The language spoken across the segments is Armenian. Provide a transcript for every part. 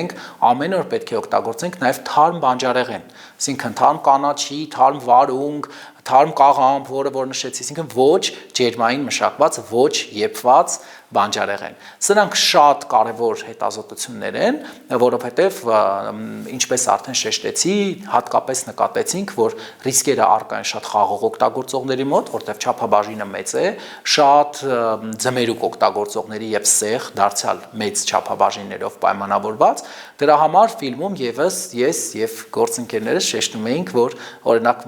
մենք ամեն օր պետք է օգտագործենք նաև թարմ բանջարեղեն, այսինքն թարմ կանաչի, թարմ վարունգ, թարմ կաղամբ, որ նշեցի, այսինքն ոչ ջերմային մշակված, ոչ եփված բանջարեղեն։ Սրանք շատ կարևոր հետազոտություններ են, որովհետև ինչպես արդեն շեշտեցի, հատկապես նկատեցինք, որ ռիսկերը առկա են շատ խաղող օգտագործողների մոտ, որտեղ չափաբաժինը մեծ է, շատ ձմերուկ օգտագործողների եւ սեղ դարձյալ մեծ չափաբաժիններով պայմանավորված։ Դրա համար ֆիլմում եւս ես եւ գործընկերներս շեշտում էինք, որ օրինակ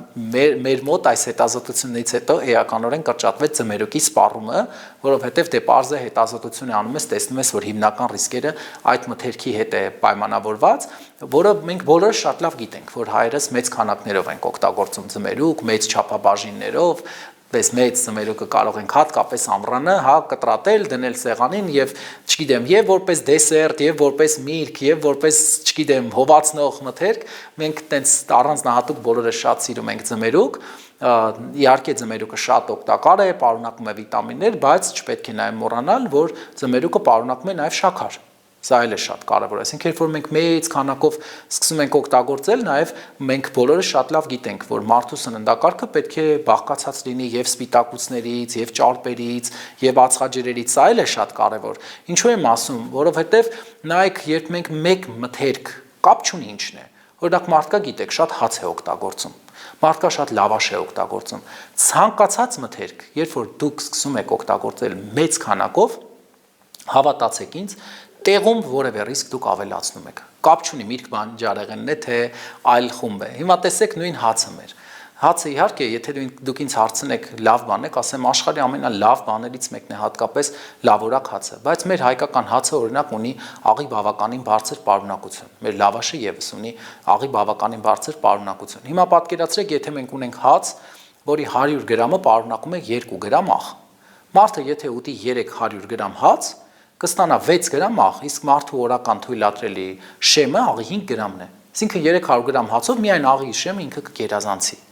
մեր մոտ այս հետազոտությունից հետո էականորեն կրճատվեց ձմերուկի սպառումը, որովհետև դե պարզ է հետազոտությունը անում ես, տեսնում ես, որ հիմնական ռիսկերը այդ մթերքի հետ է պայմանավորված, որը մենք բոլորը շատ լավ գիտենք, որ հայերս մեծ քանակներով ենք օգտագործում ձմերուկ, մեծ չափաբաժիններով, պես մեծ ձմերուկը կարող ենք հատկապես ամռանը, կտրատել, դնել սեղանին եւ, չգիտեմ, եւ որպես դեսերտ, եւ որպես միրգ, եւ որպես, չգիտեմ, հովացնող մթերք, մենք տենց առանձնահատուկ բոլորը շատ սիրում ենք ձմերուկ, իհարկե ձմերուկը շատ օգտակար է, պարունակում է վիտամիններ, բայց չպետք է նաև մոռանալ, որ ձմերուկը պարունակում է նաև շաքար։ Սա էլ է շատ կարևոր, այսինքն երբ որ մենք մեծ քանակով սկսում ենք օգտագործել, նաև մենք բոլորը շատ լավ գիտենք, որ մարդու սննդակարգը պետք է բաղկացած լինի եւ սպիտակուցներից, եւ ճարպերից, եւ ածխաջրերից, սա էլ է շատ կարևոր։ Ինչու եմ ասում, որովհետեւ նայեք, երբ մենք մեկ մթերք կապ չունի ինչն է, օրինակ մարդկա գիտեք, շատ հաց է օգտագործում, մարդկա շատ լավաշ է օգտագործում, ցանկացած մթերք, երբ որ դուք սկսում եք օգտագործել մեծ քանակով, հավատացեք ինձ, տեղում որևէ ռիսկ դուք ավելացնում եք։ Կապ չունի միրգ բանջարեղենն է, թե այլ խումբ է։ Հիմա տեսեք նույն հացը մեր։ Հացը իհարկե, եթե դուք ինձ հարցնեք լավ բան եք, ասեմ աշխարհի ամենալավ բաներից մեկն է հատկապես լավորակ հացը, բայց մեր հայկական հացը օրինակ ունի աղի բավականին բարձր պարունակություն։ Մեր լավաշը եւս ունի աղի բավականին բարձր պարունակություն։ Հիմա պատկերացրեք, եթե մենք ունենք հաց, որի 100 գրամը պարունակում է 2 գրամ աղ։ Մարդը եթե ուտի 300 գրամ հաց, կստանա 6 գրամ աղ, իսկ մարդու օրական թույլատրելի շեմը աղի 5 գրամն է։ Այսինքն 300 գրամ հացով միայն աղի շեմը ինքը կգերազանցի։